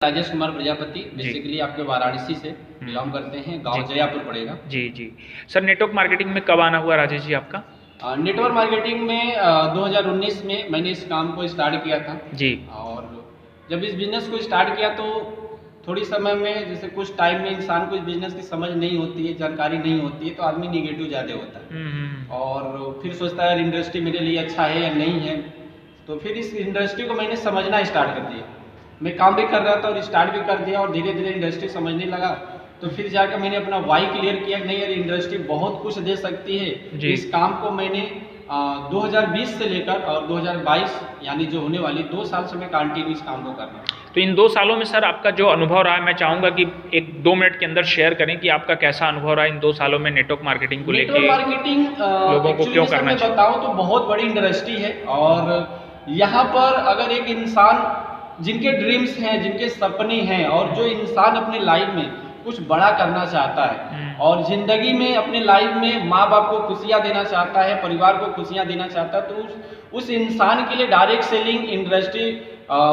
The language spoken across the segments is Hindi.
राजेश कुमार प्रजापति बेसिकली आपके वाराणसी से बिलोंग करते हैं, गांव जयापुर पड़ेगा। जी जी सर, नेटवर्क मार्केटिंग में कब आना हुआ राजेश जी आपका? नेटवर्क मार्केटिंग में 2019 में मैंने इस काम को स्टार्ट किया था जी। और जब इस बिजनेस को स्टार्ट किया तो थोड़ी समय में, जैसे कुछ टाइम में इंसान को इस बिजनेस की समझ नहीं होती है, जानकारी नहीं होती है, तो आदमी निगेटिव ज़्यादा होता है और फिर सोचता है यार इंडस्ट्री मेरे लिए अच्छा है या नहीं है। तो फिर इस इंडस्ट्री को मैंने समझना स्टार्ट कर दिया। मैं काम भी कर रहा था और स्टार्ट भी कर दिया और धीरे धीरे इंडस्ट्री समझने लगा। तो फिर जाकर मैंने अपना वाई क्लियर किया, नहीं यार इंडस्ट्री बहुत कुछ दे सकती है। इस काम को मैंने 2020 से लेकर और 2022 यानी जो होने वाली 2 साल से मैं कंटिन्यू इस काम को कर रहा हूँ। तो इन 2 सालों में सर आपका जो अनुभव रहा है, मैं चाहूँगा कि 1-2 मिनट के अंदर शेयर करें कि आपका कैसा अनुभव रहा है इन 2 सालों में नेटवर्क मार्केटिंग को लेकर। नेटवर्क मार्केटिंग लोगों को क्यों करना चाहिए? बताऊँ तो बहुत बड़ी इंडस्ट्री है और यहाँ पर अगर एक इंसान जिनके ड्रीम्स हैं, जिनके सपने हैं और जो इंसान अपने लाइफ में कुछ बड़ा करना चाहता है और ज़िंदगी में अपने लाइफ में माँ बाप को खुशियाँ देना चाहता है, परिवार को खुशियाँ देना चाहता है, तो उस इंसान के लिए डायरेक्ट सेलिंग इंडस्ट्री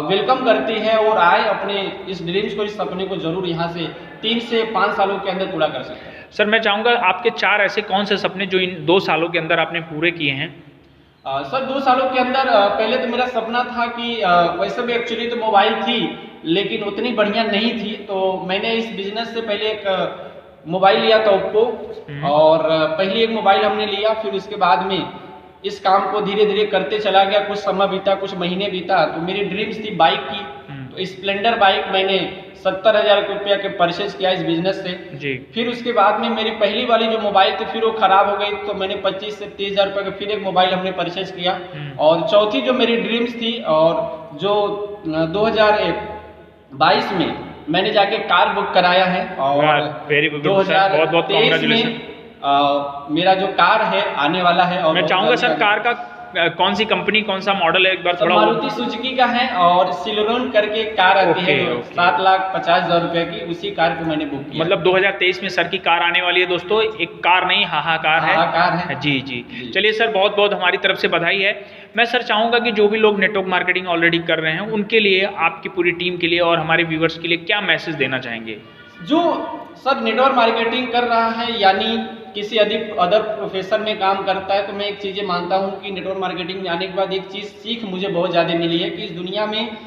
वेलकम करती है और आए अपने इस ड्रीम्स को, इस सपने को जरूर यहाँ से 3 से 5 सालों के अंदर पूरा कर सकते हैं। सर मैं चाहूँगा आपके 4 ऐसे कौन से सपने जो इन 2 सालों के अंदर आपने पूरे किए हैं? सर 2 सालों के अंदर पहले तो मेरा सपना था कि वैसे भी एक्चुअली तो मोबाइल थी लेकिन उतनी बढ़िया नहीं थी, तो मैंने इस बिजनेस से पहले एक मोबाइल लिया था ओप्पो और पहली एक मोबाइल हमने लिया। फिर उसके बाद में इस काम को धीरे धीरे करते चला गया। कुछ समय बीता, कुछ महीने बीता, तो मेरी ड्रीम्स थी बाइक की। तो स्प्लेंडर बाइक मैंने 70,000 रुपया के परचेज किया इस बिजनेस से जी। फिर उसके बाद में मेरी पहली वाली जो मोबाइल थी फिर वो खराब हो गई, तो मैंने 25 से 30,000 रुपये का फिर एक मोबाइल हमने परचेज किया। और चौथी जो मेरी ड्रीम्स थी और जो 2022 में मैंने जाके कार बुक कराया है और 2023 में मेरा जो कार है आने वाला है। और मैं चाहूँगा सर कार का कौन सी कंपनी, कौन सा मॉडल है, एक बार थोड़ा। मारुति सुजुकी का है और सिलोन करके कार आती है 7,50,000 रुपए की, उसी कार को मैंने बुक किया। मतलब 2023 में सर की कार आने वाली है दोस्तों, एक कार नहीं हाहाकार है। कार है जी जी, जी। चलिए सर, बहुत बहुत हमारी तरफ से बधाई है। मैं सर चाहूँगा कि जो भी लोग नेटवर्क मार्केटिंग ऑलरेडी कर रहे हैं उनके लिए, आपकी पूरी टीम के लिए और हमारे व्यूवर्स के लिए क्या मैसेज देना चाहेंगे? जो सर नेटवर्क मार्केटिंग कर रहा है यानी किसी अदर प्रोफेशन में काम करता है, तो मैं एक चीज़ें मानता हूँ कि नेटवर्क मार्केटिंग में आने के बाद एक चीज़ सीख मुझे बहुत ज़्यादा मिली है कि इस दुनिया में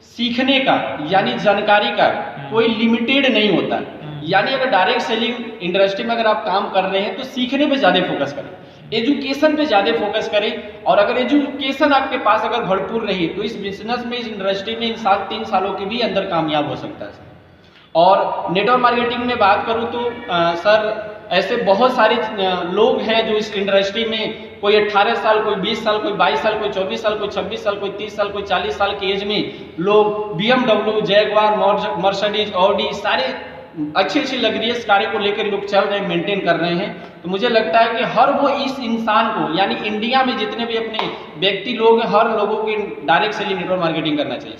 सीखने का यानी जानकारी का कोई लिमिटेड नहीं होता। यानी अगर डायरेक्ट सेलिंग इंडस्ट्री में अगर आप काम कर रहे हैं तो सीखने पे ज़्यादा फोकस करें, एजुकेशन पे ज़्यादा फोकस करें। और अगर एजुकेशन आपके पास अगर भरपूर रही तो इस बिजनेस में, इस इंडस्ट्री में इंसान 3 सालों के भी अंदर कामयाब हो सकता है। और नेटवर्क मार्केटिंग में बात करूं तो सर ऐसे बहुत सारे लोग हैं जो इस इंडस्ट्री में, कोई 18 साल, कोई 20 साल, कोई 22 साल, कोई 24 साल, कोई 26 साल, कोई 30 साल, कोई 40 साल की एज में लोग BMW, जैगवार, मर्सिडीज, ऑडी, सारे अच्छी लग्जरियस कारें को लेकर लोग चल रहे हैं, मेंटेन कर रहे हैं। तो मुझे लगता है कि हर वो इस इंसान को, यानी इंडिया में जितने भी अपने व्यक्ति लोग हैं, हर लोगों की डायरेक्ट सेलिंग नेटवर्क मार्केटिंग करना चाहिए।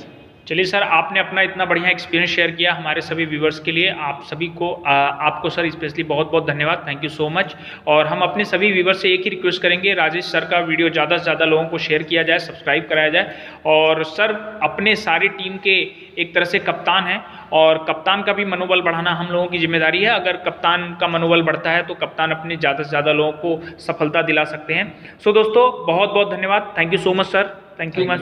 चलिए सर, आपने अपना इतना बढ़िया एक्सपीरियंस शेयर किया हमारे सभी व्यूवर्स के लिए। आप सभी को आपको सर स्पेशली बहुत बहुत धन्यवाद, थैंक यू सो मच। और हम अपने सभी व्यूवर्स से एक ही रिक्वेस्ट करेंगे, राजेश सर का वीडियो ज़्यादा से ज़्यादा लोगों को शेयर किया जाए, सब्सक्राइब कराया जाए। और सर अपने सारी टीम के एक तरह से कप्तान हैं और कप्तान का भी मनोबल बढ़ाना हम लोगों की जिम्मेदारी है। अगर कप्तान का मनोबल बढ़ता है तो कप्तान अपने ज़्यादा से ज़्यादा लोगों को सफलता दिला सकते हैं। सो दोस्तों, बहुत बहुत धन्यवाद, thank you so much sir, thank you much.